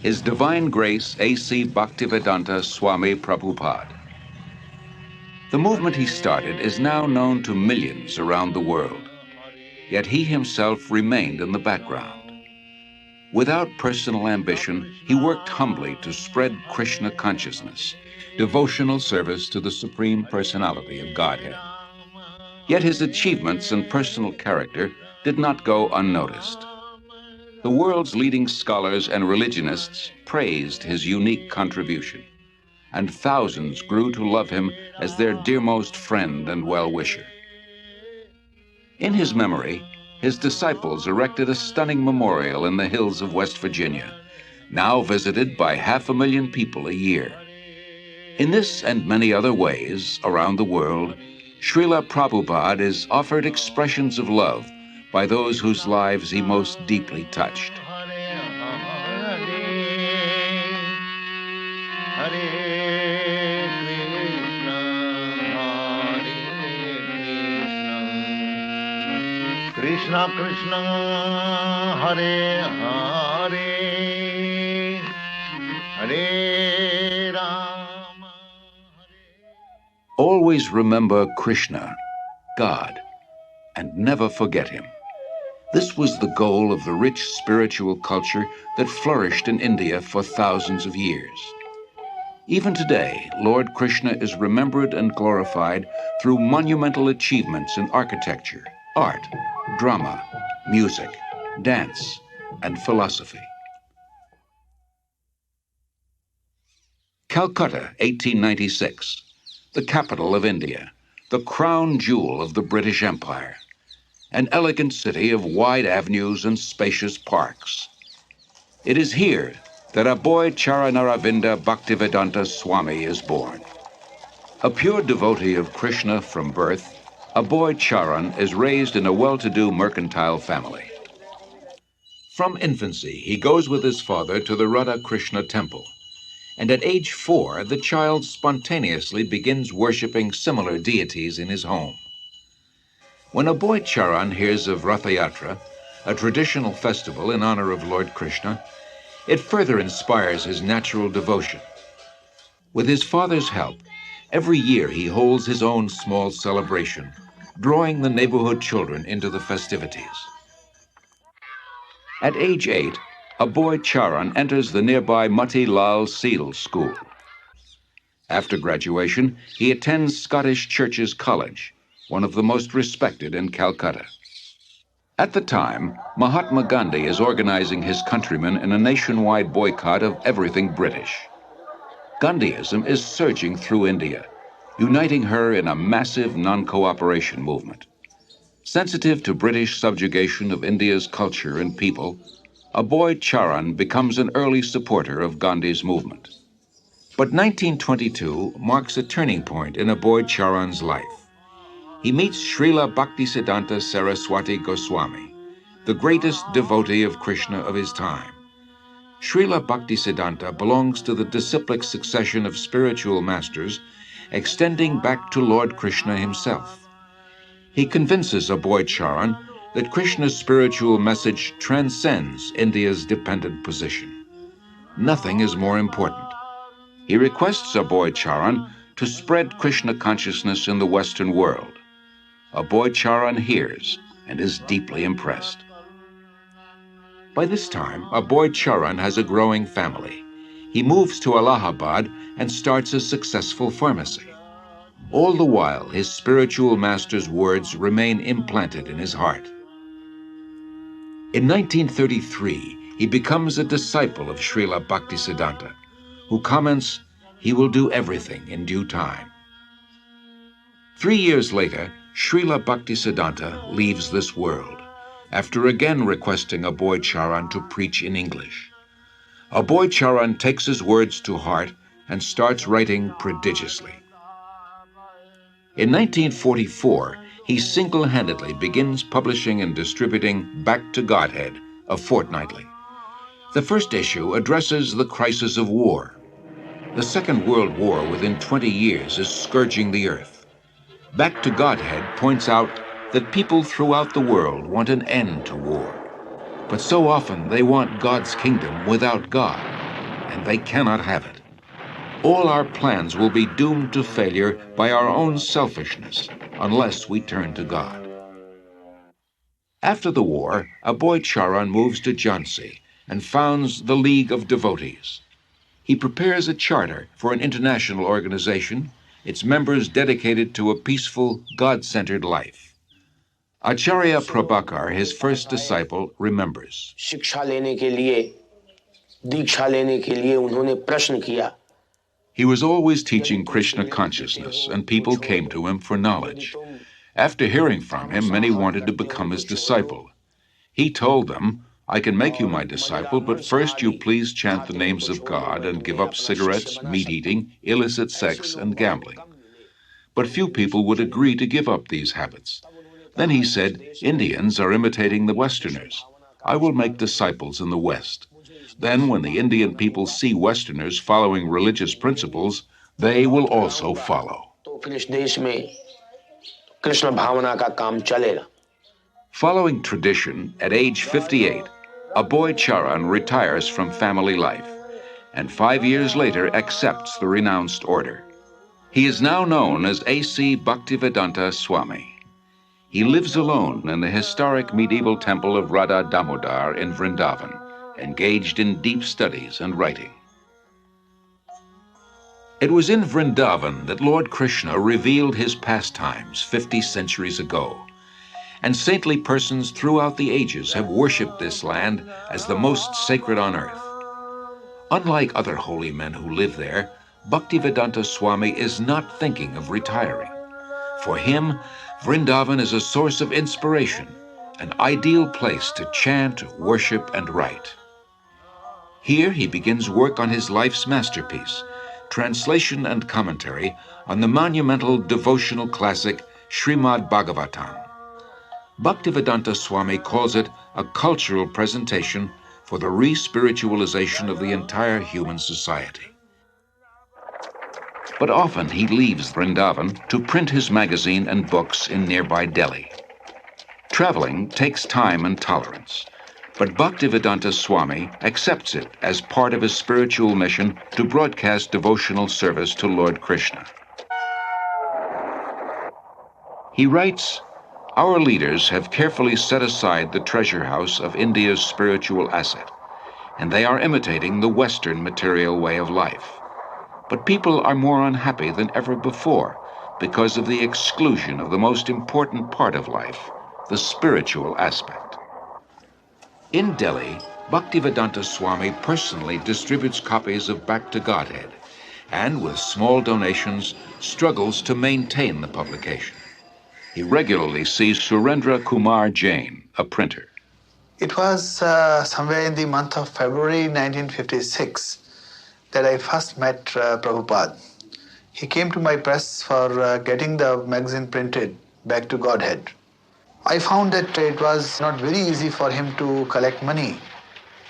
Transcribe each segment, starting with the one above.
His Divine Grace A.C. Bhaktivedanta Swami Prabhupada. The movement he started is now known to millions around the world, yet he himself remained in the background. Without personal ambition, he worked humbly to spread Krishna consciousness, devotional service to the Supreme Personality of Godhead. Yet his achievements and personal character did not go unnoticed. The world's leading scholars and religionists praised his unique contribution, and thousands grew to love him as their dearmost friend and well-wisher. In his memory, his disciples erected a stunning memorial in the hills of West Virginia, now visited by 500,000 people a year. In this and many other ways around the world, Srila Prabhupada is offered expressions of love by those whose lives he most deeply touched. Krishna Krishna Hare Hare Hare Rama. Always remember Krishna, God, and never forget him. This was the goal of the rich spiritual culture that flourished in India for thousands of years. Even today, Lord Krishna is remembered and glorified through monumental achievements in architecture, art, drama, music, dance, and philosophy. Calcutta, 1896, the capital of India, the crown jewel of the British Empire, an elegant city of wide avenues and spacious parks. It is here that Aboy Charanaravinda Bhaktivedanta Swami is born. A pure devotee of Krishna from birth, Aboy Charan is raised in a well-to-do mercantile family. From infancy, he goes with his father to the Radha Krishna temple, and at age 4, the child spontaneously begins worshiping similar deities in his home. When Aboy Charan hears of Ratha Yatra, a traditional festival in honor of Lord Krishna, it further inspires his natural devotion. With his father's help, every year he holds his own small celebration, drawing the neighborhood children into the festivities. At age 8, Aboy Charan enters the nearby Mati Lal Seal School. After graduation, he attends Scottish Churches College, one of the most respected in Calcutta. At the time, Mahatma Gandhi is organizing his countrymen in a nationwide boycott of everything British. Gandhiism is surging through India, uniting her in a massive non-cooperation movement. Sensitive to British subjugation of India's culture and people, Aboy Charan becomes an early supporter of Gandhi's movement. But 1922 marks a turning point in Aboy Charan's life. He meets Srila Bhaktisiddhanta Saraswati Goswami, the greatest devotee of Krishna of his time. Srila Bhaktisiddhanta belongs to the disciplic succession of spiritual masters extending back to Lord Krishna himself. He convinces Aboy Charan that Krishna's spiritual message transcends India's dependent position. Nothing is more important. He requests Aboy Charan to spread Krishna consciousness in the Western world. Aboy Charan hears and is deeply impressed. By this time, Aboy Charan has a growing family. He moves to Allahabad and starts a successful pharmacy. All the while, his spiritual master's words remain implanted in his heart. In 1933, he becomes a disciple of Srila Bhaktisiddhanta, who comments, "He will do everything in due time." 3 years later, Srila Bhaktisiddhanta leaves this world, after again requesting Aboy Charan to preach in English. Aboy Charan takes his words to heart and starts writing prodigiously. In 1944, he single-handedly begins publishing and distributing Back to Godhead, a fortnightly. The first issue addresses the crisis of war. The Second World War within 20 years is scourging the earth. Back to Godhead points out that people throughout the world want an end to war. But so often they want God's kingdom without God. and they cannot have it. All our plans will be doomed to failure by our own selfishness unless we turn to God. After the war, Aboy Charan moves to Jhansi and founds the League of Devotees. He prepares a charter for an international organization, its members dedicated to a peaceful, God-centered life. Acharya Prabhakar, his first disciple, remembers. शिक्षा लेने के लिए, दीक्षा लेने के लिए उन्होंने प्रश्न किया. He was always teaching Krishna consciousness, and people came to him for knowledge. After hearing from him, many wanted to become his disciple. He told them, I can make you my disciple, but first you please chant the names of God and give up cigarettes, meat-eating, illicit sex, and gambling. But few people would agree to give up these habits. Then he said, Indians are imitating the Westerners. I will make disciples in the West. Then when the Indian people see Westerners following religious principles, they will also follow. Following tradition, at age 58, Aboy Charan retires from family life, and 5 years later accepts the renounced order. He is now known as A.C. Bhaktivedanta Swami. He lives alone in the historic medieval temple of Radha Damodar in Vrindavan, engaged in deep studies and writing. It was in Vrindavan that Lord Krishna revealed his pastimes 50 centuries ago, and saintly persons throughout the ages have worshipped this land as the most sacred on earth. Unlike other holy men who live there, Bhaktivedanta Swami is not thinking of retiring. For him, Vrindavan is a source of inspiration, an ideal place to chant, worship, and write. Here he begins work on his life's masterpiece, translation and commentary on the monumental devotional classic Srimad Bhagavatam. Bhaktivedanta Swami calls it a cultural presentation for the re-spiritualization of the entire human society. But often he leaves Vrindavan to print his magazine and books in nearby Delhi. Traveling takes time and tolerance, but Bhaktivedanta Swami accepts it as part of his spiritual mission to broadcast devotional service to Lord Krishna. He writes, Our leaders have carefully set aside the treasure house of India's spiritual asset, and they are imitating the Western material way of life. But people are more unhappy than ever before because of the exclusion of the most important part of life, the spiritual aspect. In Delhi, Bhaktivedanta Swami personally distributes copies of Back to Godhead, and with small donations, struggles to maintain the publication. He regularly sees Surendra Kumar Jain, a printer. It was somewhere in the month of February 1956 that I first met Prabhupada. He came to my press for getting the magazine printed, Back to Godhead. I found that it was not very easy for him to collect money.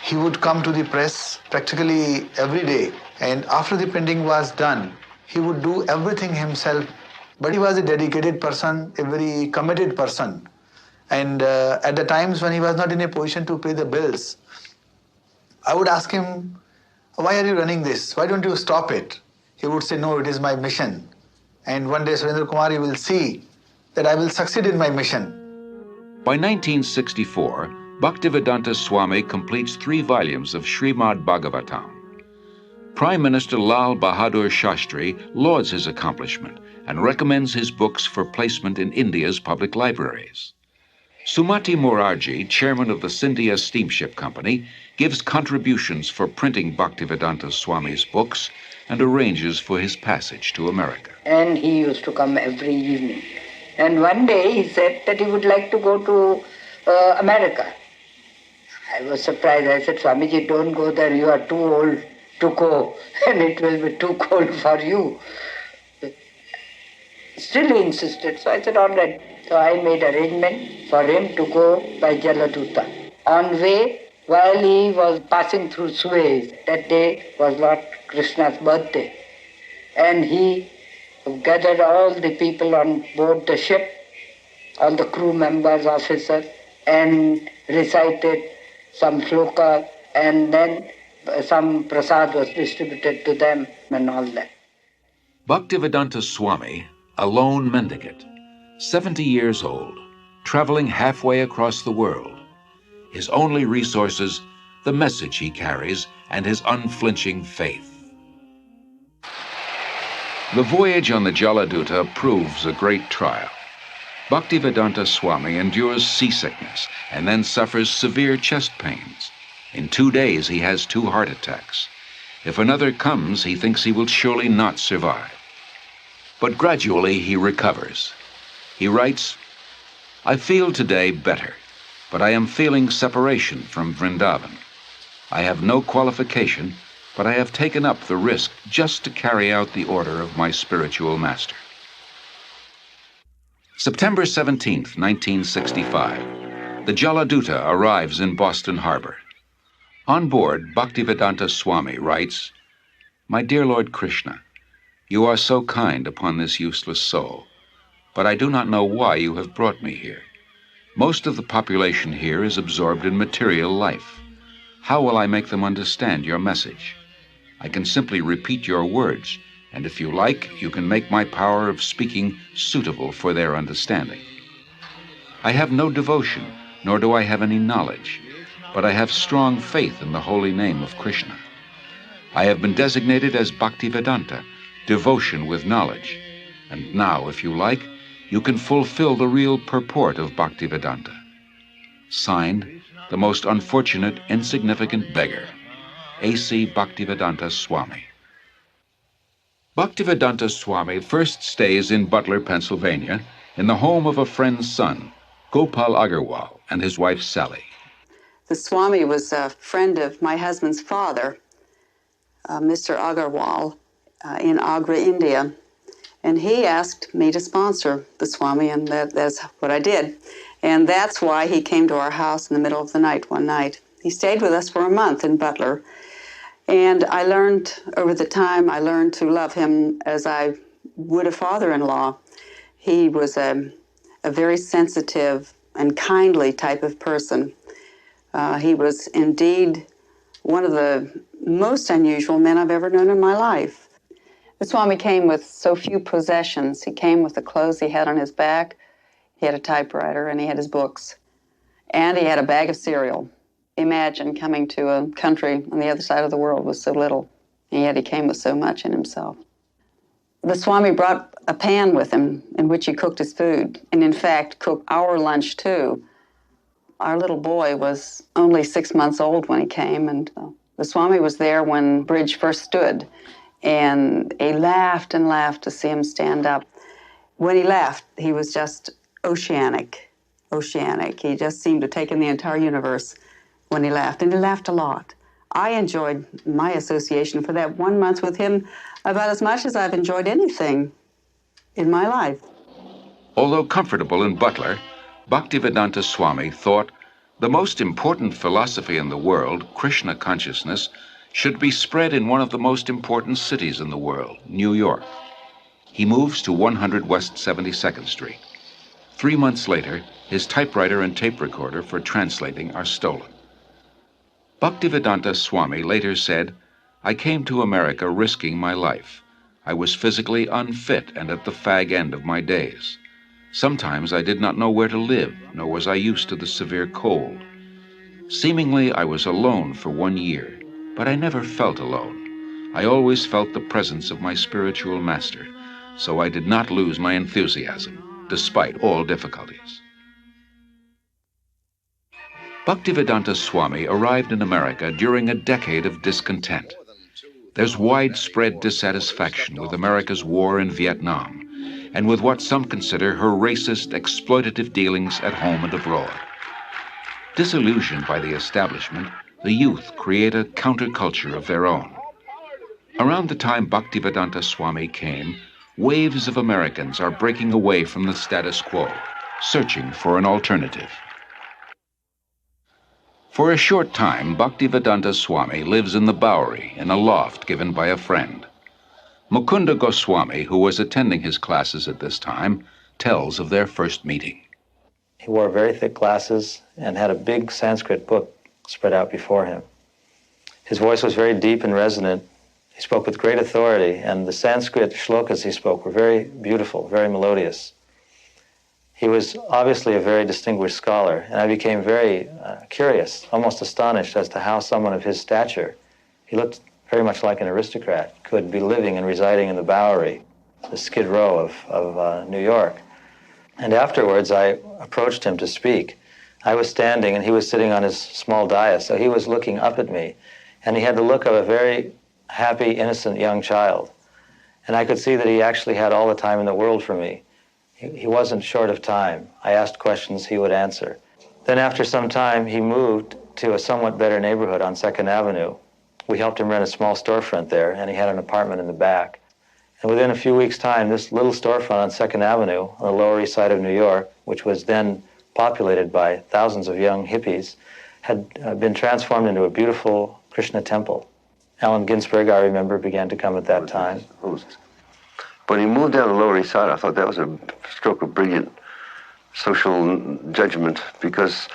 He would come to the press practically every day, and after the printing was done, he would do everything himself. But he was a dedicated person, a very committed person. And at the times when he was not in a position to pay the bills, I would ask him, why are you running this? Why don't you stop it? He would say, no, it is my mission. And one day, Surendra Kumar, you will see that I will succeed in my mission. By 1964, Bhaktivedanta Swami completes 3 volumes of Srimad Bhagavatam. Prime Minister Lal Bahadur Shastri lauds his accomplishment and recommends his books for placement in India's public libraries. Sumati Morarji, chairman of the Scindia Steamship Company, gives contributions for printing Bhaktivedanta Swami's books and arranges for his passage to America. And he used to come every evening. And one day he said that he would like to go to America. I was surprised. I said, Swamiji, don't go there. You are too old to go, and it will be too cold for you. Still he insisted. So I said, all right. So I made arrangement for him to go by Jaladuta. On way, while he was passing through Suez, that day was Lord Krishna's birthday, and he gathered all the people on board the ship, all the crew members, officers, and recited some shloka, and then some prasad was distributed to them and all that. Bhaktivedanta Swami, a lone mendicant, 70 years old, traveling halfway across the world. His only resources, the message he carries and his unflinching faith. The voyage on the Jaladuta proves a great trial. Bhaktivedanta Swami endures seasickness and then suffers severe chest pains. In 2 days, he has 2 heart attacks. If another comes, he thinks he will surely not survive. But gradually, he recovers. He writes, "I feel today better, but I am feeling separation from Vrindavan. I have no qualification, but I have taken up the risk just to carry out the order of my spiritual master." September 17th, 1965. The Jaladuta arrives in Boston Harbor. On board, Bhaktivedanta Swami writes, "My dear Lord Krishna, you are so kind upon this useless soul, but I do not know why you have brought me here. Most of the population here is absorbed in material life. How will I make them understand your message? I can simply repeat your words, and if you like, you can make my power of speaking suitable for their understanding. I have no devotion, nor do I have any knowledge, but I have strong faith in the holy name of Krishna. I have been designated as Bhaktivedanta, devotion with knowledge, and now, if you like, you can fulfill the real purport of Bhaktivedanta. Signed, the most unfortunate, insignificant beggar, A.C. Bhaktivedanta Swami." Bhaktivedanta Swami first stays in Butler, Pennsylvania, in the home of a friend's son, Gopal Agarwal, and his wife Sally. The Swami was a friend of my husband's father, Mr. Agarwal, in Agra, India. And he asked me to sponsor the Swami, and that's what I did. And that's why he came to our house in the middle of the night one night. He stayed with us for a month in Butler. And I learned, over the time, I learned to love him as I would a father-in-law. He was a very sensitive and kindly type of person. He was indeed one of the most unusual men I've ever known in my life. The Swami came with so few possessions. He came with the clothes he had on his back. He had a typewriter, and he had his books. And he had a bag of cereal. Imagine coming to a country on the other side of the world with so little, and yet he came with so much in himself. The Swami brought a pan with him in which he cooked his food, and in fact cooked our lunch too. Our little boy was only 6 months old when he came, and the Swami was there when Bridge first stood, and he laughed and laughed to see him stand up. When he laughed, he was just oceanic. He just seemed to take in the entire universe when he laughed, and he laughed a lot. I enjoyed my association for that 1 month with him about as much as I've enjoyed anything in my life. Although comfortable in Butler, Bhaktivedanta Swami thought the most important philosophy in the world, Krishna consciousness, should be spread in one of the most important cities in the world, New York. He moves to 100 West 72nd Street. 3 months later, his typewriter and tape recorder for translating are stolen. Bhaktivedanta Swami later said, "I came to America risking my life. I was physically unfit and at the fag end of my days. Sometimes I did not know where to live, nor was I used to the severe cold. Seemingly, I was alone for 1 year, but I never felt alone. I always felt the presence of my spiritual master, so I did not lose my enthusiasm, despite all difficulties." Bhaktivedanta Swami arrived in America during a decade of discontent. There's widespread dissatisfaction with America's war in Vietnam, and with what some consider her racist, exploitative dealings at home and abroad. Disillusioned by the establishment, the youth create a counterculture of their own. Around the time Bhaktivedanta Swami came, waves of Americans are breaking away from the status quo, searching for an alternative. For a short time, Bhaktivedanta Swami lives in the Bowery in a loft given by a friend. Mukunda Goswami, who was attending his classes at this time, tells of their first meeting. He wore very thick glasses and had a big Sanskrit book spread out before him. His voice was very deep and resonant. He spoke with great authority, and the Sanskrit shlokas he spoke were very beautiful, very melodious. He was obviously a very distinguished scholar, and I became very curious, almost astonished as to how someone of his stature, he looked very much like an aristocrat, could be living and residing in the Bowery, the Skid Row of New York. And afterwards, I approached him to speak. I was standing, and he was sitting on his small dais, so he was looking up at me, and he had the look of a very happy, innocent young child. And I could see that he actually had all the time in the world for me. He wasn't short of time. I asked questions, he would answer. Then after some time, he moved to a somewhat better neighborhood on 2nd Avenue. We helped him rent a small storefront there, and he had an apartment in the back. And within a few weeks' time, this little storefront on 2nd Avenue, on the Lower East Side of New York, which was then populated by thousands of young hippies, had been transformed into a beautiful Krishna temple. Allen Ginsberg, I remember, began to come at that time. When he moved down the Lower East Side, I thought that was a stroke of brilliant social judgment, because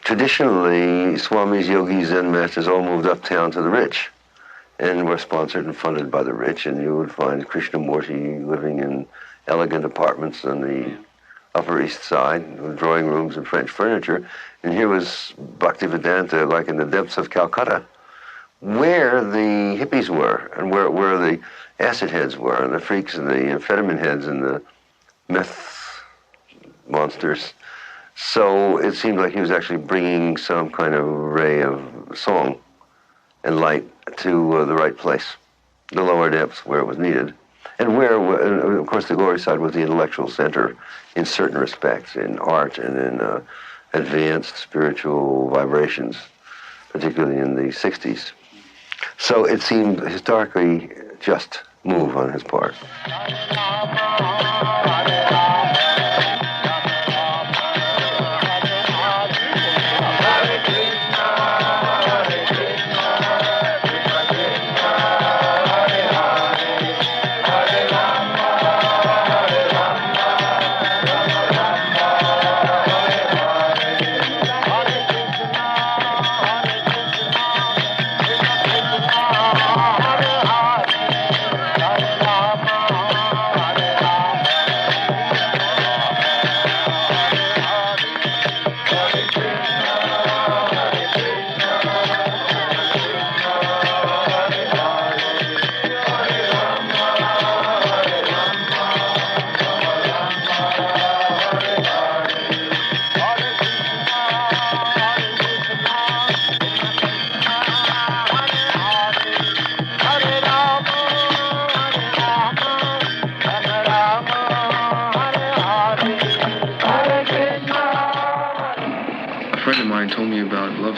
traditionally, Swamis, yogis, Zen masters all moved uptown to the rich and were sponsored and funded by the rich, and you would find Krishnamurti living in elegant apartments on the Upper East Side with drawing rooms and French furniture, and here was Bhaktivedanta like in the depths of Calcutta, where the hippies were and where the acid heads were and the freaks and the amphetamine heads and the meth monsters. So it seemed like he was actually bringing some kind of ray of song and light to the right place, the lower depths where it was needed. And where, of course, the Lower East Side was the intellectual center in certain respects, in art and in advanced spiritual vibrations, particularly in the 60s. So it seemed historically just move on his part.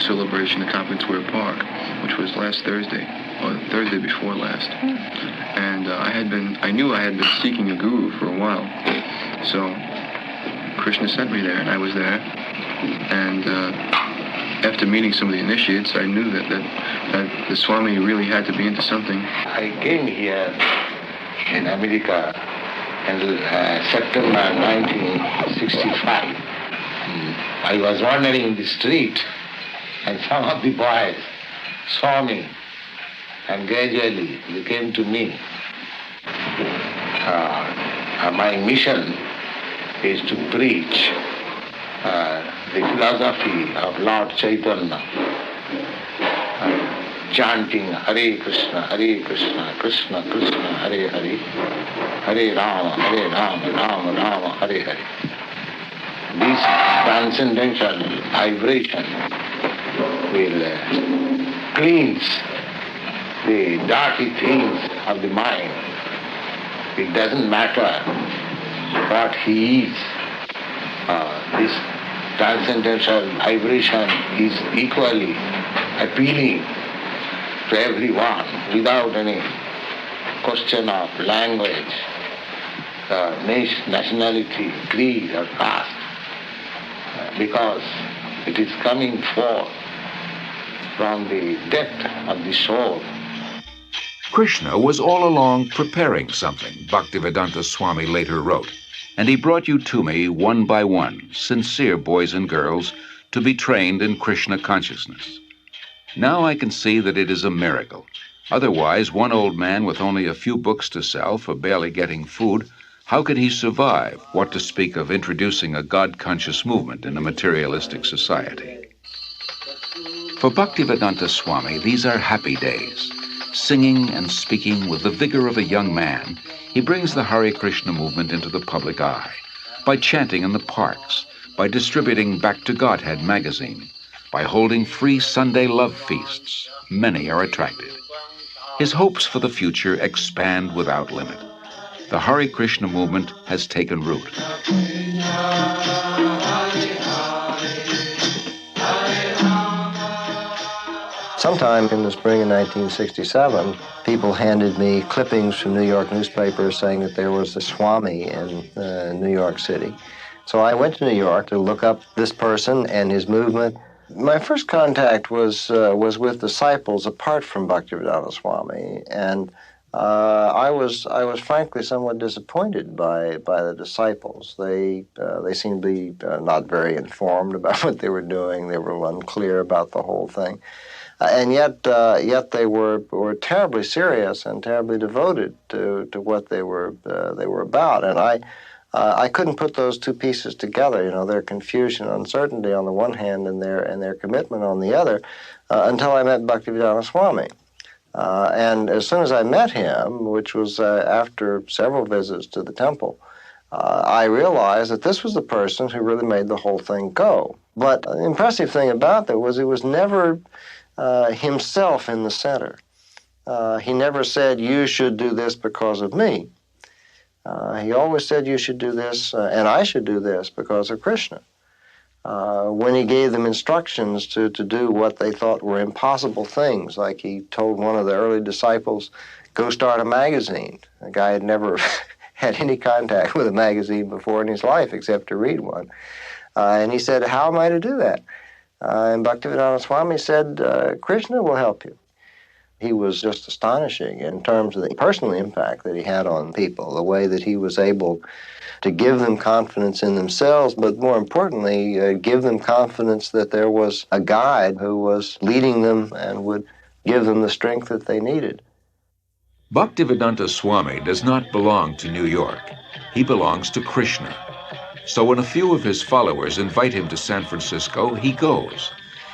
Celebration at Compton Square Park, which was last Thursday, or Thursday before last. And I knew I had been seeking a guru for a while. So Krishna sent me there, and I was there. And after meeting some of the initiates, I knew that the Swami really had to be into something. I came here in America in September 1965. I was wandering in the street, and some of the boys saw me, and gradually they came to me. My mission is to preach the philosophy of Lord Chaitanya, chanting Hare Krishna, Krishna Krishna, Hare Hare, Hare Rama, Rama Rama, Hare Hare. This transcendental vibration will cleanse the dirty things of the mind. It doesn't matter what he is. This transcendental vibration is equally appealing to everyone without any question of language, nationality, creed or caste, because it is coming forth from the depth of the soul. Krishna was all along preparing something, Bhaktivedanta Swami later wrote, and he brought you to me one by one, sincere boys and girls, to be trained in Krishna consciousness. Now I can see that it is a miracle. Otherwise, one old man with only a few books to sell for barely getting food, how could he survive, what to speak of introducing a God-conscious movement in a materialistic society? For Bhaktivedanta Swami, these are happy days. Singing and speaking with the vigor of a young man, he brings the Hare Krishna movement into the public eye by chanting in the parks, by distributing Back to Godhead magazine, by holding free Sunday love feasts. Many are attracted. His hopes for the future expand without limit. The Hare Krishna movement has taken root. Sometime in the spring of 1967, people handed me clippings from New York newspapers saying that there was a Swami in New York City. So I went to New York to look up this person and his movement. My first contact was with disciples apart from Bhaktivedanta Swami, and I was frankly somewhat disappointed by the disciples. They seemed to be not very informed about what they were doing. They were unclear about the whole thing. And yet they were terribly serious and terribly devoted to what they were about. And I couldn't put those two pieces together. You know, their confusion, uncertainty on the one hand, and their commitment on the other, until I met Bhaktivedanta Swami. And as soon as I met him, which was after several visits to the temple, I realized that this was the person who really made the whole thing go. But the impressive thing about that was he was never himself in the center. He never said, you should do this because of me. He always said, you should do this, and I should do this because of Krishna. When he gave them instructions to do what they thought were impossible things, like he told one of the early disciples, go start a magazine. The guy had never had any contact with a magazine before in his life except to read one. And he said, how am I to do that? And Bhaktivedanta Swami said, Krishna will help you. He was just astonishing in terms of the personal impact that he had on people, the way that he was able to give them confidence in themselves, but more importantly, give them confidence that there was a guide who was leading them and would give them the strength that they needed. Bhaktivedanta Swami does not belong to New York. He belongs to Krishna. So when a few of his followers invite him to San Francisco, he goes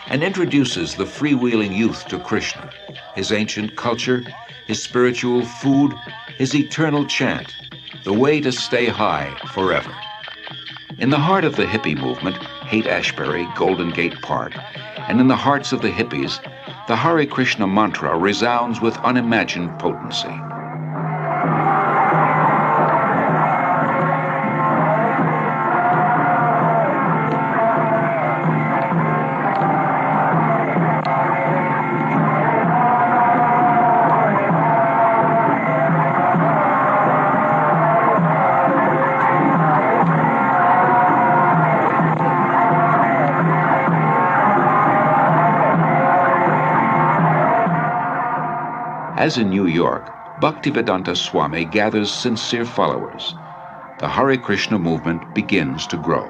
and introduces the freewheeling youth to Krishna, his ancient culture, his spiritual food, his eternal chant, the way to stay high forever. In the heart of the hippie movement, Haight-Ashbury, Golden Gate Park, and in the hearts of the hippies, the Hare Krishna mantra resounds with unimagined potency. As in New York, Bhaktivedanta Swami gathers sincere followers. The Hare Krishna movement begins to grow.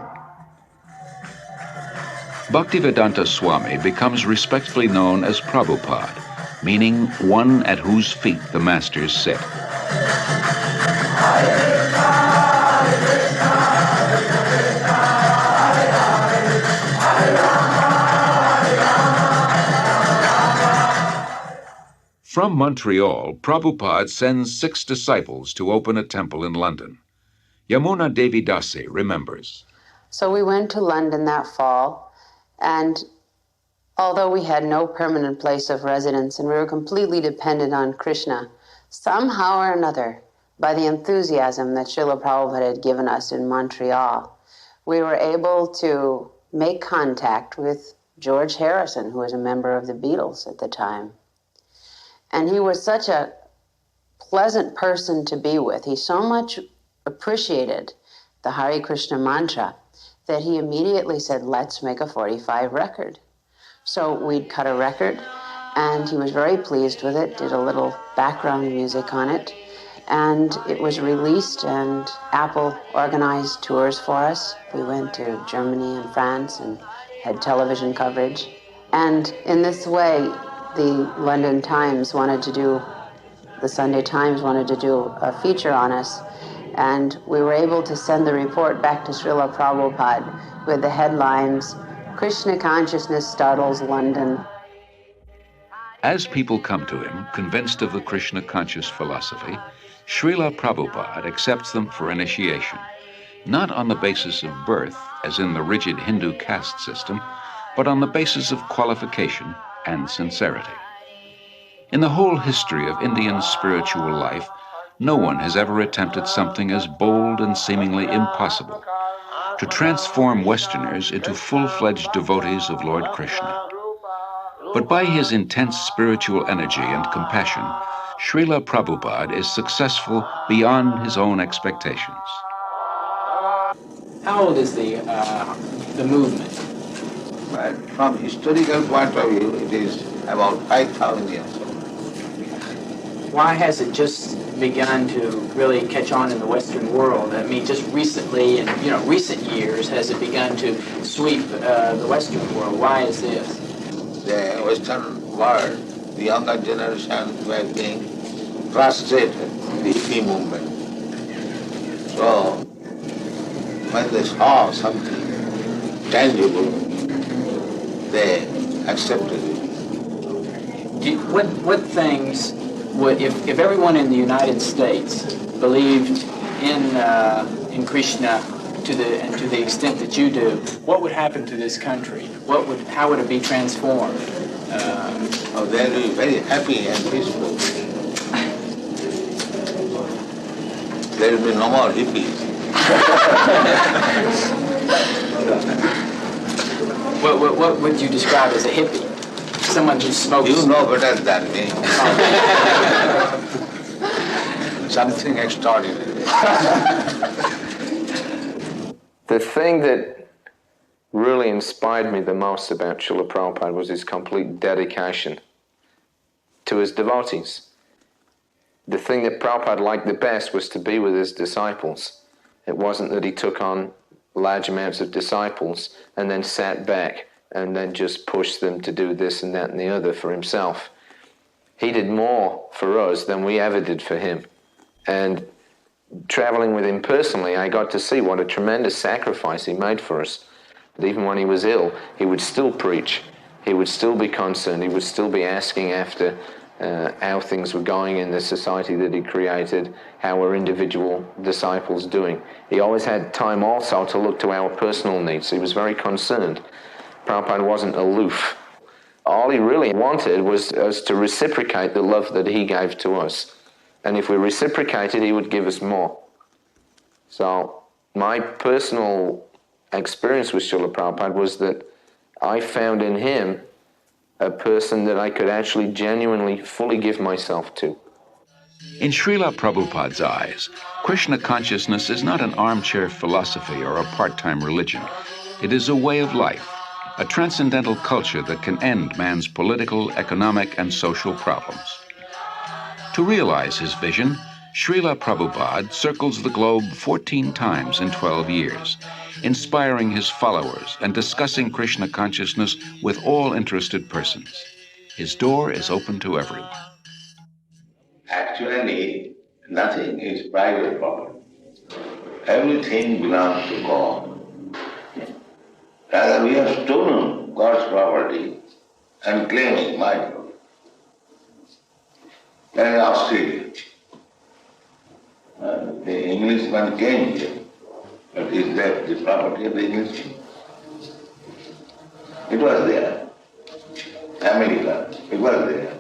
Bhaktivedanta Swami becomes respectfully known as Prabhupada, meaning one at whose feet the masters sit. From Montreal, Prabhupada sends 6 disciples to open a temple in London. Yamuna Devi Dasi remembers. So we went to London that fall, and although we had no permanent place of residence and we were completely dependent on Krishna, somehow or another, by the enthusiasm that Srila Prabhupada had given us in Montreal, we were able to make contact with George Harrison, who was a member of the Beatles at the time. And he was such a pleasant person to be with. He so much appreciated the Hare Krishna mantra that he immediately said, let's make a 45 record. So we'd cut a record, and he was very pleased with it, did a little background music on it, and it was released, and Apple organized tours for us. We went to Germany and France and had television coverage. And in this way, the London Times wanted to do, the Sunday Times wanted to do a feature on us, and we were able to send the report back to Srila Prabhupada with the headlines, Krishna Consciousness Startles London. As people come to him, convinced of the Krishna conscious philosophy, Srila Prabhupada accepts them for initiation, not on the basis of birth, as in the rigid Hindu caste system, but on the basis of qualification and sincerity. In the whole history of Indian spiritual life, no one has ever attempted something as bold and seemingly impossible, to transform Westerners into full-fledged devotees of Lord Krishna. But by his intense spiritual energy and compassion, Srila Prabhupada is successful beyond his own expectations. How old is the movement? But from historical point of view, it is about 5,000 years old. Why has it just begun to really catch on in the Western world? I mean, just recently, in recent years, has it begun to sweep the Western world? Why is this? The Western world, the younger generation were being frustrated with the hippie movement. So, when they saw something tangible, they accepted it. What things would, if everyone in the United States believed in Krishna to the extent that you do, what would happen to this country? How would it be transformed? They'll be very happy and peaceful. There will be no more hippies. What would you describe as a hippie? Someone who smokes. You know better than me. Something extraordinary. The thing that really inspired me the most about Srila Prabhupada was his complete dedication to his devotees. The thing that Prabhupada liked the best was to be with his disciples. It wasn't that he took on large amounts of disciples and then sat back and then just pushed them to do this and that and the other for himself. He did more for us than we ever did for him. And traveling with him personally, I got to see what a tremendous sacrifice he made for us. That even when he was ill, he would still preach. He would still be concerned. He would still be asking after how things were going in the society that he created, how were individual disciples doing. He always had time also to look to our personal needs. He was very concerned. Prabhupada wasn't aloof. All he really wanted was us to reciprocate the love that he gave to us. And if we reciprocated, he would give us more. So my personal experience with Srila Prabhupada was that I found in him a person that I could actually genuinely, fully give myself to. In Srila Prabhupada's eyes, Krishna consciousness is not an armchair philosophy or a part-time religion. It is a way of life, a transcendental culture that can end man's political, economic, and social problems. To realize his vision, Srila Prabhupada circles the globe 14 times in 12 years, inspiring his followers and discussing Krishna consciousness with all interested persons. His door is open to everyone. Actually, nothing is private property. Everything belongs to God. Rather, we have stolen God's property and claiming my property. Then in Australia, the Englishman came here, but he left the property of the Englishman. It was there. America, it was there.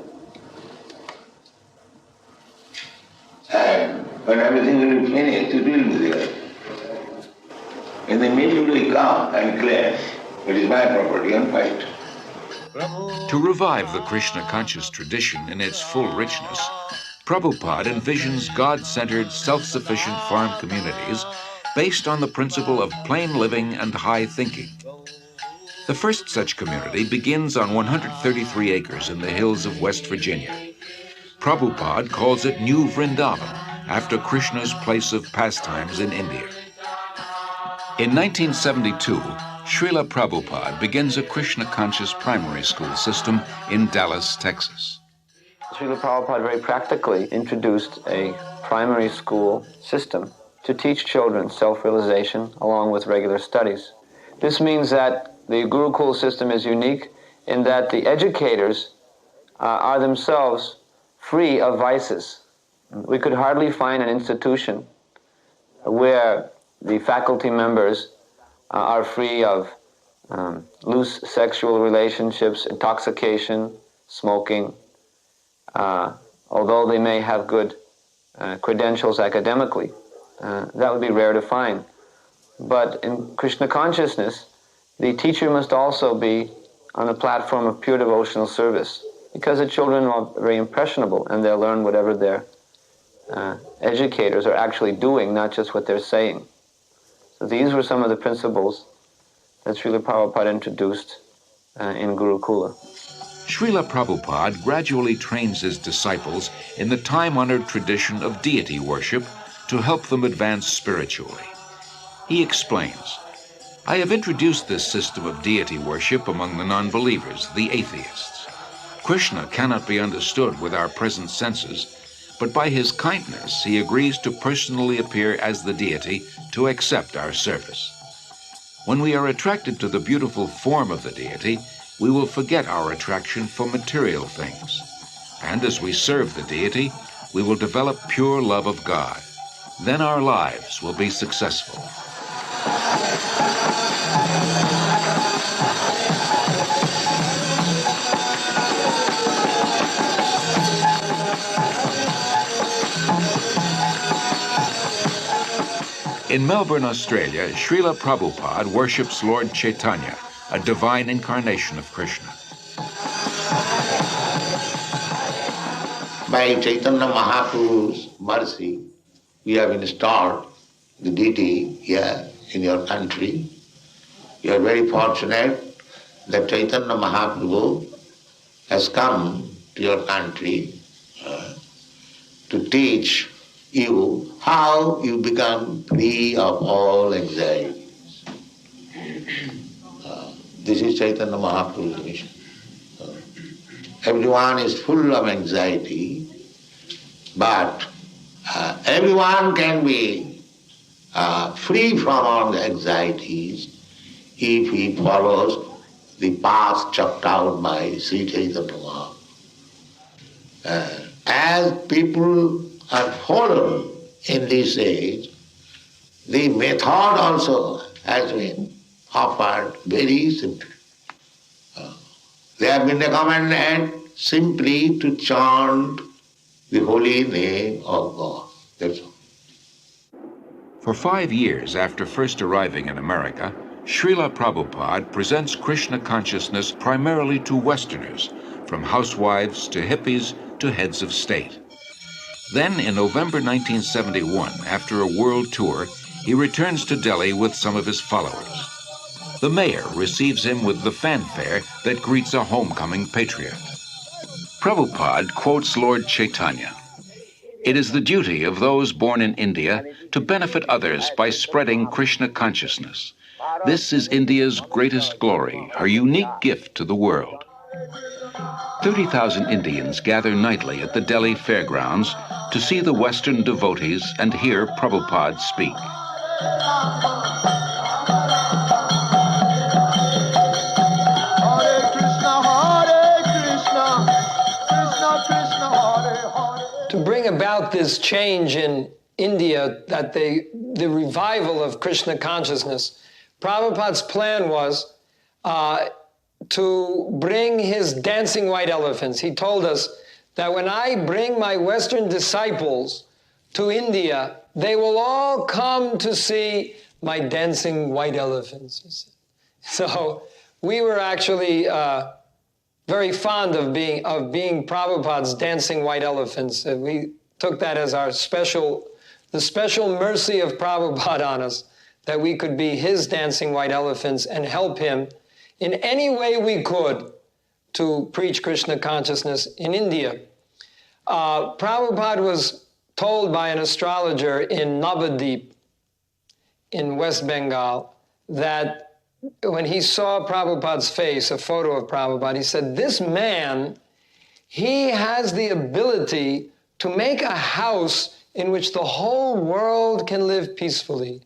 And when everything will be finished, it will be there. And they immediately come and claim it is my property and fight. To revive the Krishna conscious tradition in its full richness, Prabhupada envisions God-centered, self-sufficient farm communities based on the principle of plain living and high thinking. The first such community begins on 133 acres in the hills of West Virginia. Prabhupada calls it New Vrindavan, after Krishna's place of pastimes in India. In 1972, Srila Prabhupada begins a Krishna-conscious primary school system in Dallas, Texas. Srila Prabhupada very practically introduced a primary school system to teach children self-realization along with regular studies. This means that the Gurukul system is unique in that the educators are themselves free of vices. We could hardly find an institution where the faculty members are free of loose sexual relationships, intoxication, smoking, although they may have good credentials academically. That would be rare to find. But in Krishna consciousness, the teacher must also be on a platform of pure devotional service, because the children are very impressionable and they'll learn whatever their educators are actually doing, not just what they're saying. So these were some of the principles that Srila Prabhupada introduced in Gurukula. Srila Prabhupada gradually trains his disciples in the time-honored tradition of deity worship to help them advance spiritually. He explains, "I have introduced this system of deity worship among the non-believers, the atheists. Krishna cannot be understood with our present senses, but by his kindness he agrees to personally appear as the deity to accept our service. When we are attracted to the beautiful form of the deity, we will forget our attraction for material things. And as we serve the deity, we will develop pure love of God. Then our lives will be successful." In Melbourne, Australia, Srila Prabhupada worships Lord Chaitanya, a divine incarnation of Krishna. By Chaitanya Mahaprabhu's mercy, we have installed the deity here in your country. You are very fortunate that Chaitanya Mahaprabhu has come to your country to teach you how you become free of all anxiety. This is Chaitanya Mahaprabhu's mission. Everyone is full of anxiety, but everyone can be free from all the anxieties if he follows the path chalked out by Sri Chaitanya Mahaprabhu. As people are fallen in this age, the method also has been offered very simply. They have been recommended simply to chant the holy name of God. That's all. For 5 years after first arriving in America, Srila Prabhupada presents Krishna consciousness primarily to Westerners, from housewives to hippies to heads of state. Then, in November 1971, after a world tour, he returns to Delhi with some of his followers. The mayor receives him with the fanfare that greets a homecoming patriot. Prabhupada quotes Lord Chaitanya, "It is the duty of those born in India to benefit others by spreading Krishna consciousness. This is India's greatest glory, her unique gift to the world." 30,000 Indians gather nightly at the Delhi fairgrounds to see the Western devotees and hear Prabhupada speak. To bring about this change in India, that the revival of Krishna consciousness, Prabhupada's plan was to bring his dancing white elephants. He told us that when I bring my Western disciples to India, they will all come to see my dancing white elephants, he said. So we were actually very fond of being Prabhupada's dancing white elephants. We took that as the special mercy of Prabhupada on us, that we could be his dancing white elephants and help him in any way we could to preach Krishna consciousness in India. Prabhupada was told by an astrologer in Navadip in West Bengal that when he saw Prabhupada's face, a photo of Prabhupada, he said, this man, he has the ability to make a house in which the whole world can live peacefully.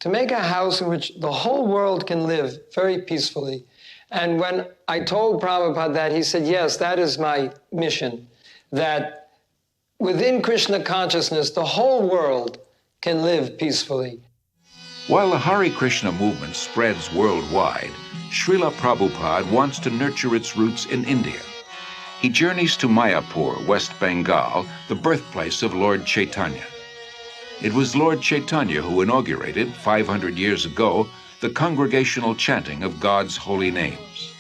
To make a house in which the whole world can live very peacefully. And when I told Prabhupada that, he said, yes, that is my mission, that within Krishna consciousness, the whole world can live peacefully. While the Hare Krishna movement spreads worldwide, Srila Prabhupada wants to nurture its roots in India. He journeys to Mayapur, West Bengal, the birthplace of Lord Chaitanya. It was Lord Chaitanya who inaugurated, 500 years ago, the congregational chanting of God's holy names.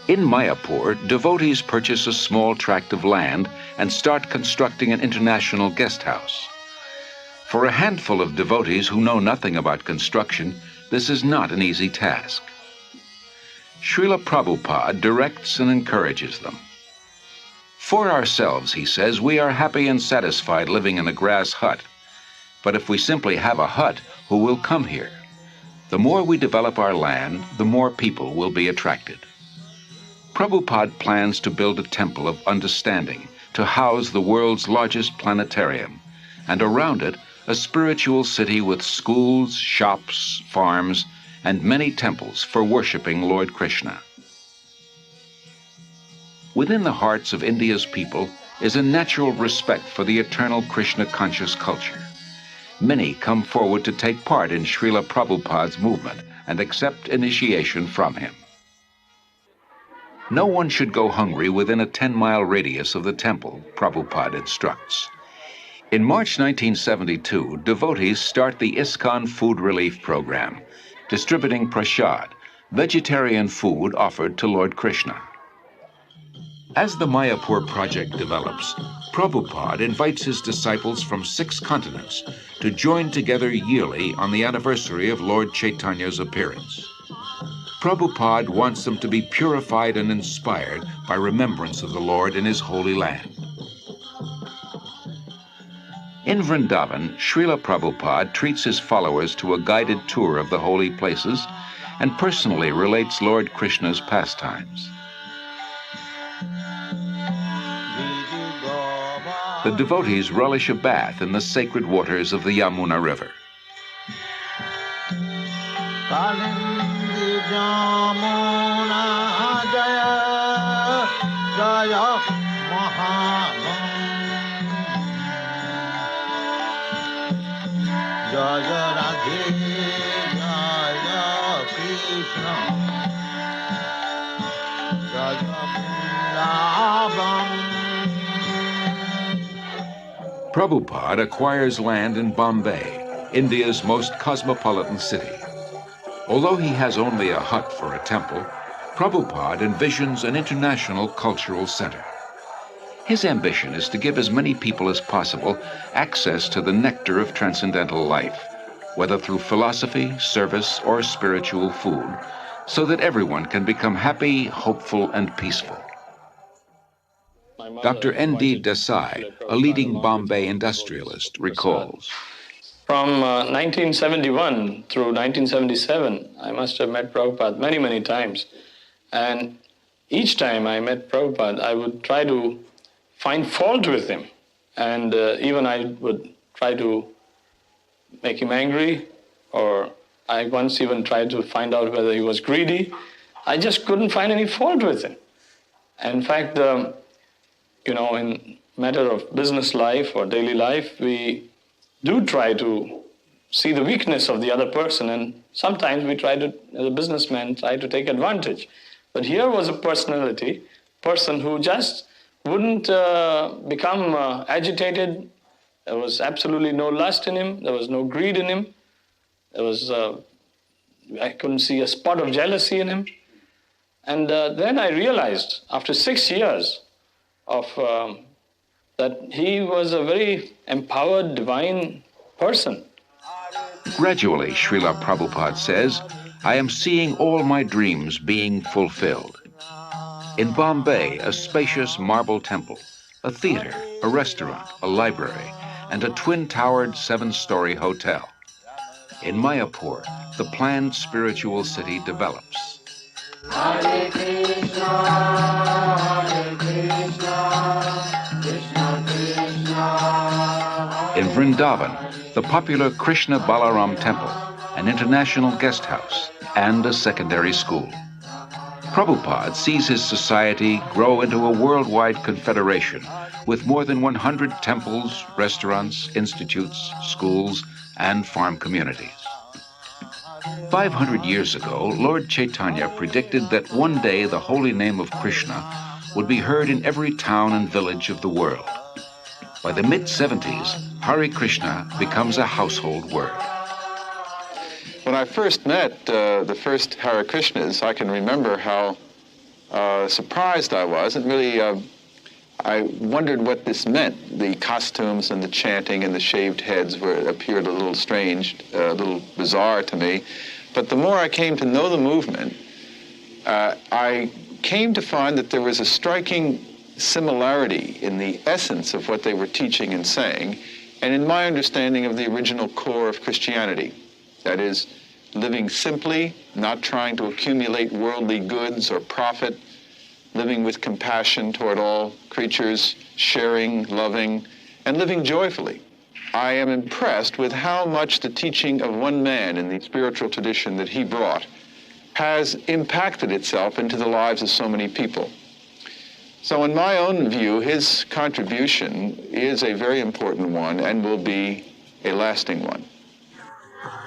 In Mayapur, devotees purchase a small tract of land and start constructing an international guest house. For a handful of devotees who know nothing about construction, this is not an easy task. Srila Prabhupada directs and encourages them. For ourselves, he says, we are happy and satisfied living in a grass hut. But if we simply have a hut, who will come here? The more we develop our land, the more people will be attracted. Prabhupada plans to build a temple of understanding to house the world's largest planetarium, and around it, a spiritual city with schools, shops, farms, and many temples for worshiping Lord Krishna. Within the hearts of India's people is a natural respect for the eternal Krishna-conscious culture. Many come forward to take part in Srila Prabhupada's movement and accept initiation from him. No one should go hungry within a 10-mile radius of the temple, Prabhupada instructs. In March 1972, devotees start the ISKCON Food Relief Program, distributing prasad, vegetarian food offered to Lord Krishna. As the Mayapur project develops, Prabhupada invites his disciples from 6 continents to join together yearly on the anniversary of Lord Chaitanya's appearance. Prabhupada wants them to be purified and inspired by remembrance of the Lord in his holy land. In Vrindavan, Srila Prabhupada treats his followers to a guided tour of the holy places and personally relates Lord Krishna's pastimes. The devotees relish a bath in the sacred waters of the Yamuna River. Prabhupada acquires land in Bombay, India's most cosmopolitan city. Although he has only a hut for a temple, Prabhupada envisions an international cultural center. His ambition is to give as many people as possible access to the nectar of transcendental life, whether through philosophy, service, or spiritual food, so that everyone can become happy, hopeful, and peaceful. Dr. N.D. Desai, a leading Bombay industrialist, recalls. From 1971 through 1977, I must have met Prabhupada many, many times. And each time I met Prabhupada, I would try to find fault with him. And even I would try to make him angry, or I once even tried to find out whether he was greedy. I just couldn't find any fault with him. In fact, in matter of business life or daily life, we do try to see the weakness of the other person, and sometimes we try to, as a businessman, try to take advantage. But here was a person who just wouldn't become agitated. There was absolutely no lust in him. There was no greed in him. There was, I couldn't see a spot of jealousy in him. And then I realized, after 6 years of that he was a very empowered, divine person. Gradually, Srila Prabhupada says, I am seeing all my dreams being fulfilled. In Bombay, a spacious marble temple, a theater, a restaurant, a library, and a twin-towered 7-story hotel. In Mayapur, the planned spiritual city develops. Hare Krishna, Hare Krishna, Krishna Krishna. In Vrindavan, the popular Krishna Balaram Temple, an international guest house, and a secondary school. Prabhupada sees his society grow into a worldwide confederation with more than 100 temples, restaurants, institutes, schools, and farm communities. 500 years ago, Lord Chaitanya predicted that one day the holy name of Krishna would be heard in every town and village of the world. By the mid-70s, Hare Krishna becomes a household word. When I first met the first Hare Krishnas, I can remember how surprised I was, and really I wondered what this meant. The costumes and the chanting and the shaved heads appeared a little strange, a little bizarre to me. But the more I came to know the movement, I came to find that there was a striking similarity in the essence of what they were teaching and saying, and in my understanding of the original core of Christianity. That is, living simply, not trying to accumulate worldly goods or profit, living with compassion toward all creatures, sharing, loving, and living joyfully. I am impressed with how much the teaching of one man in the spiritual tradition that he brought has impacted itself into the lives of so many people. So in my own view, his contribution is a very important one and will be a lasting one.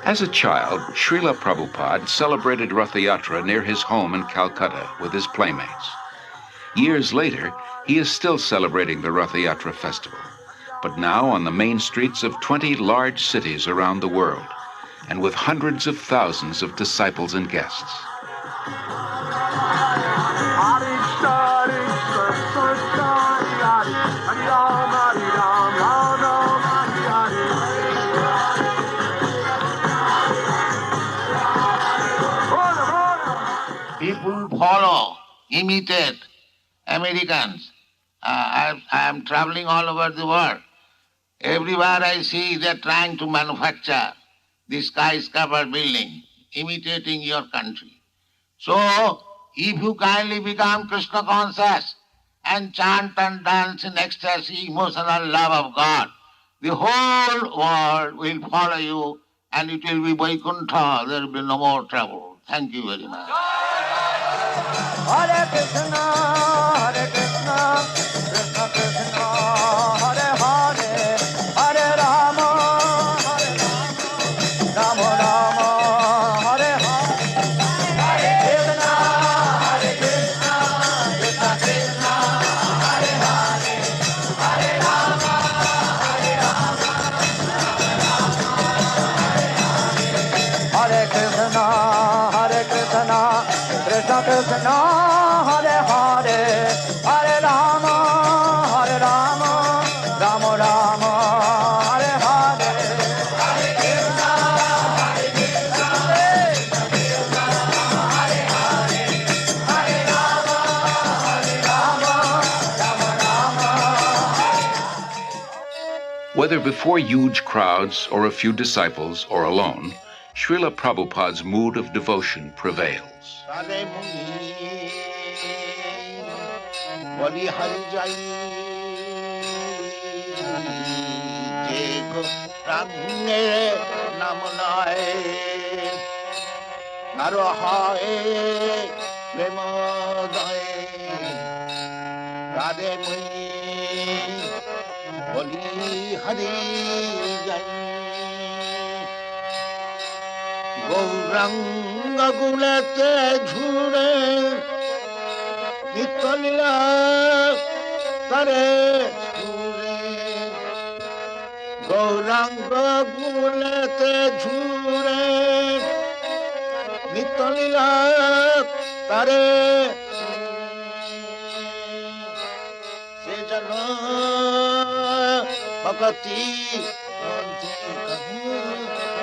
As a child, Srila Prabhupada celebrated Rath Yatra near his home in Calcutta with his playmates. Years later, he is still celebrating the Rath Yatra festival, but now on the main streets of 20 large cities around the world, and with hundreds of thousands of disciples and guests. People follow, imitate Americans. I am traveling all over the world. Everywhere I see they're trying to manufacture this skyscraper building, imitating your country. So, if you kindly become Krishna conscious and chant and dance in ecstasy, emotional love of God, the whole world will follow you and it will be Vaikuntha. There will be no more trouble. Thank you very much. Hare Krishna, Hare Krishna, Krishna Krishna, Hare Hare, Hare Rama, Hare Rama, Rama Rama, Hare Hare, Hare Krishna, Krishna Krishna, Hare Hare, Hare Rama, Hare Rama, Hare Krishna, Hare Krishna, Krishna Krishna, Hare Hare, Hare Rama, Rama Rama, Hare Hare, Hare Krishna, Hare Krishna, Krishna Krishna, Hare Hare, Hare Rama, Rama Rama. Whether before huge crowds or a few disciples or alone, Srila Prabhupada's mood of devotion prevails. Gauranga gulate jhure Nitalila tare jhure Gauranga gulate jhure Nitalila tare Se jana bhakti ante kahu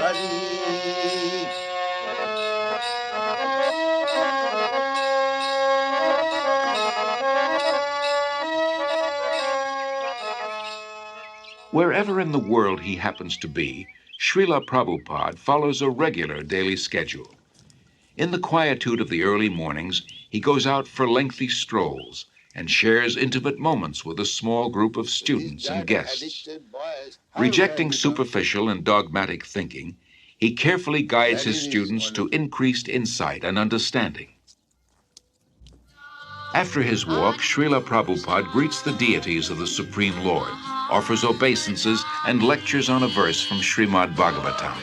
hari. Wherever in the world he happens to be, Srila Prabhupada follows a regular daily schedule. In the quietude of the early mornings, he goes out for lengthy strolls and shares intimate moments with a small group of students and guests. Rejecting superficial and dogmatic thinking, he carefully guides his students to increased insight and understanding. After his walk, Srila Prabhupada greets the deities of the Supreme Lord, offers obeisances, and lectures on a verse from Srimad Bhagavatam.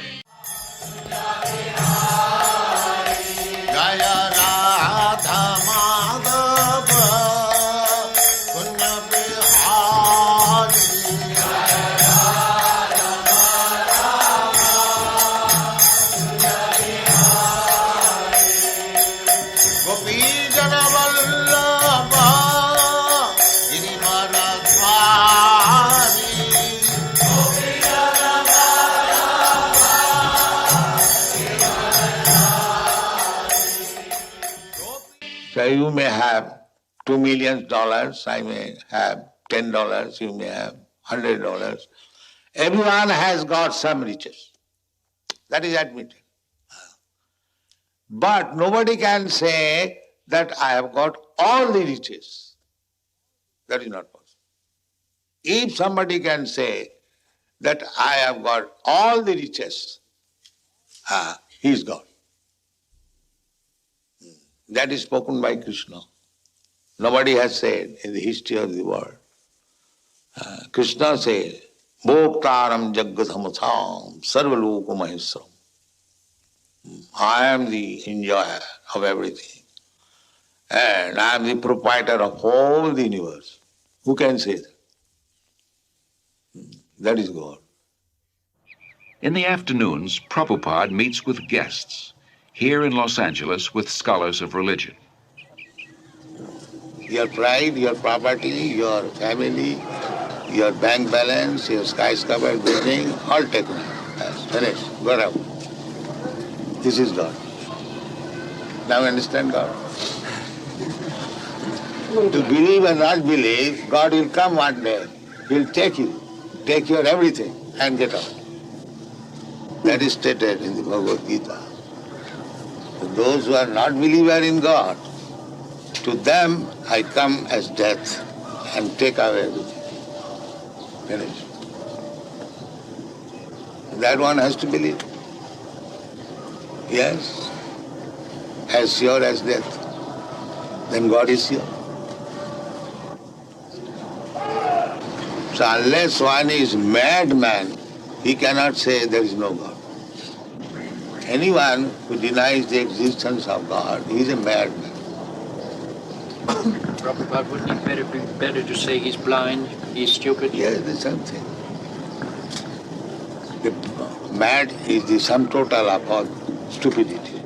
So you may have $2 million, I may have $10, you may have $100. Everyone has got some riches. That is admitted. But nobody can say that I have got all the riches. That is not possible. If somebody can say that I have got all the riches, he is God. That is spoken by Krishna. Nobody has said in the history of the world. Krishna said, Bhoktaram Jaggathamasam Sarvaloko Maheswaram. I am the enjoyer of everything. And I am the proprietor of all the universe. Who can say that? That is God. In the afternoons, Prabhupada meets with guests, here in Los Angeles with scholars of religion. Your pride, your property, your family, your bank balance, your skyscraper building, all taken. Yes, finished. Got out. This is God. Now you understand God? To believe or not believe, God will come one day. He'll take you, take your everything and get out. That is stated in the Bhagavad Gita. Those who are not believer in God, to them I come as death and take away everything. Finished. That one has to believe. Yes, as sure as death. Then God is here. So unless one is madman, he cannot say there is no God. Anyone who denies the existence of God, he is a madman. Prabhupada, wouldn't it be better to say he's blind, he's stupid? Yes, the same thing. The mad is the sum total of all stupidity.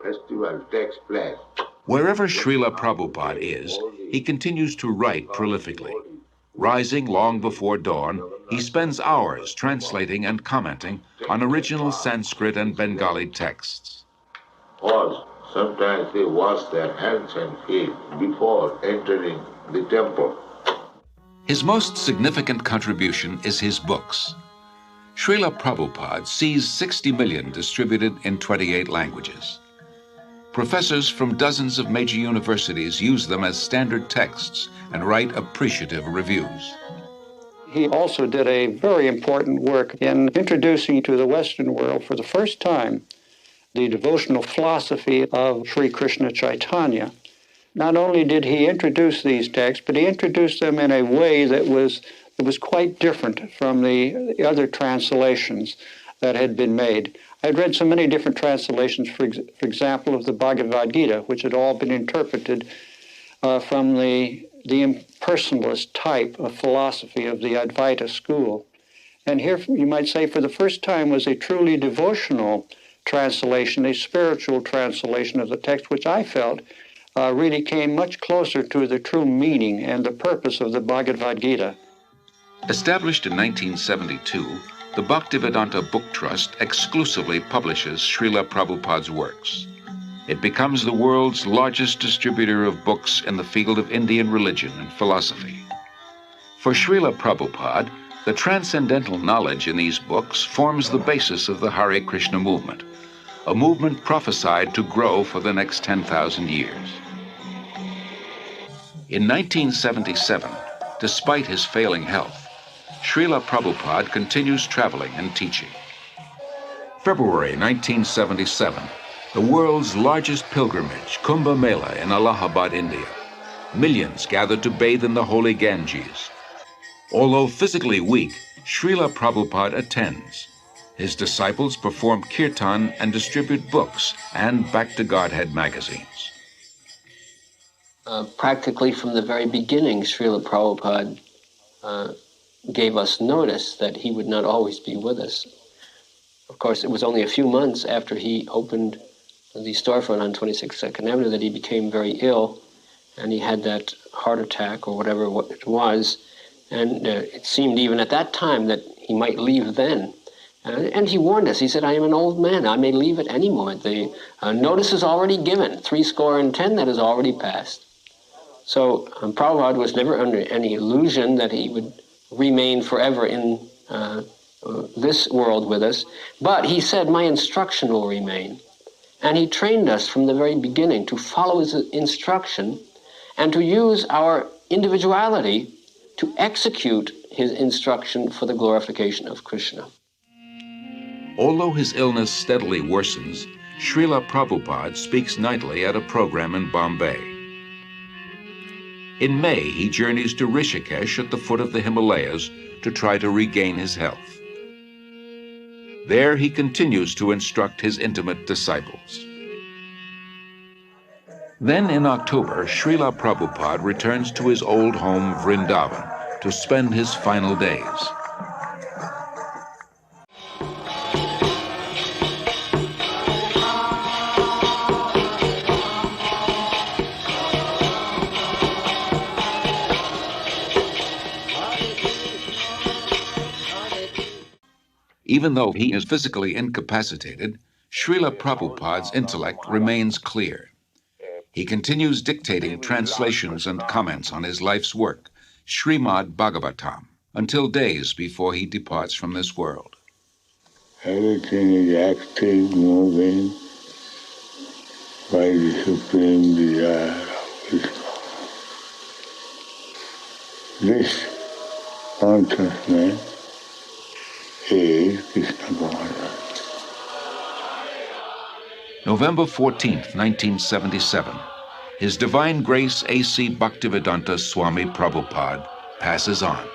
Festival takes place. Wherever Srila Prabhupada is, he continues to write prolifically. Rising long before dawn, he spends hours translating and commenting on original Sanskrit and Bengali texts. Or sometimes they wash their hands and feet before entering the temple. His most significant contribution is his books. Srila Prabhupada sees 60 million distributed in 28 languages. Professors from dozens of major universities use them as standard texts and write appreciative reviews. He also did a very important work in introducing to the Western world for the first time the devotional philosophy of Sri Krishna Chaitanya. Not only did he introduce these texts, but he introduced them in a way that was quite different from the other translations that had been made. I had read so many different translations, for example, of the Bhagavad Gita, which had all been interpreted from the impersonalist type of philosophy of the Advaita school. And here, you might say, for the first time was a truly devotional translation, a spiritual translation of the text, which I felt really came much closer to the true meaning and the purpose of the Bhagavad Gita. Established in 1972, the Bhaktivedanta Book Trust exclusively publishes Srila Prabhupada's works. It becomes the world's largest distributor of books in the field of Indian religion and philosophy. For Srila Prabhupada, The transcendental knowledge in these books forms the basis of the Hare Krishna movement, a movement prophesied to grow for the next 10,000 years. In 1977, despite his failing health, Srila Prabhupada continues traveling and teaching. February 1977, the world's largest pilgrimage, Kumbh Mela in Allahabad, India. Millions gathered to bathe in the holy Ganges. Although physically weak, Srila Prabhupada attends. His disciples perform kirtan and distribute books and Back to Godhead magazines. Practically from the very beginning, Srila Prabhupada gave us notice that he would not always be with us. Of course, it was only a few months after he opened the storefront on 26th Second Avenue that he became very ill, and he had that heart attack or whatever it was. And it seemed even at that time that he might leave then. And he warned us. He said, I am an old man. I may leave at any moment. The notice is already given. 70 that has already passed. So Prabhupada was never under any illusion that he would remain forever in this world with us. But he said, my instruction will remain. And he trained us from the very beginning to follow his instruction and to use our individuality to execute his instruction for the glorification of Krishna. Although his illness steadily worsens, Srila Prabhupada speaks nightly at a program in Bombay. In May, he journeys to Rishikesh at the foot of the Himalayas to try to regain his health. There, he continues to instruct his intimate disciples. Then in October, Srila Prabhupada returns to his old home, Vrindavan, to spend his final days. Even though he is physically incapacitated, Srila Prabhupada's intellect remains clear. He continues dictating translations and comments on his life's work, Srimad Bhagavatam, until days before he departs from this world. Everything is active, moving by the supreme desire of Krishna. This consciousness is Krishna consciousness. November 14th, 1977, His Divine Grace A.C. Bhaktivedanta Swami Prabhupada passes on.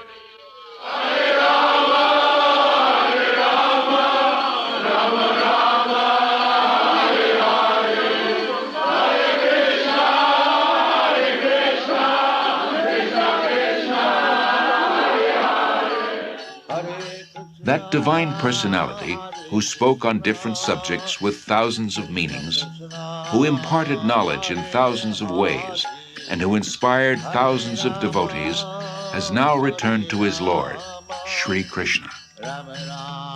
That divine personality who spoke on different subjects with thousands of meanings, who imparted knowledge in thousands of ways, and who inspired thousands of devotees, has now returned to his Lord, Sri Krishna.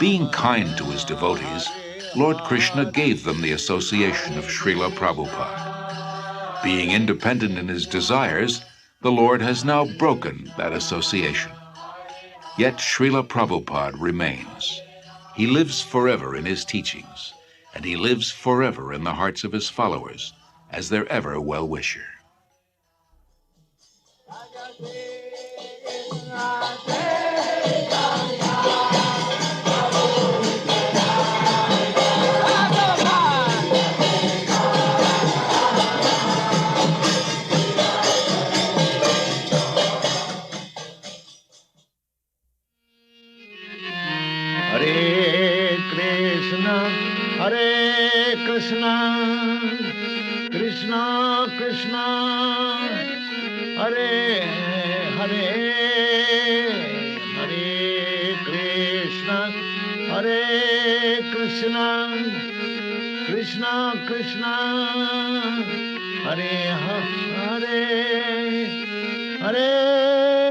Being kind to his devotees, Lord Krishna gave them the association of Srila Prabhupada. Being independent in his desires, the Lord has now broken that association. Yet Srila Prabhupada remains. He lives forever in his teachings, and he lives forever in the hearts of his followers as their ever well-wisher. Hare Krishna, Krishna Krishna, Hare Hare, Hare Krishna, Hare Krishna, Krishna Krishna, Hare Hare, Hare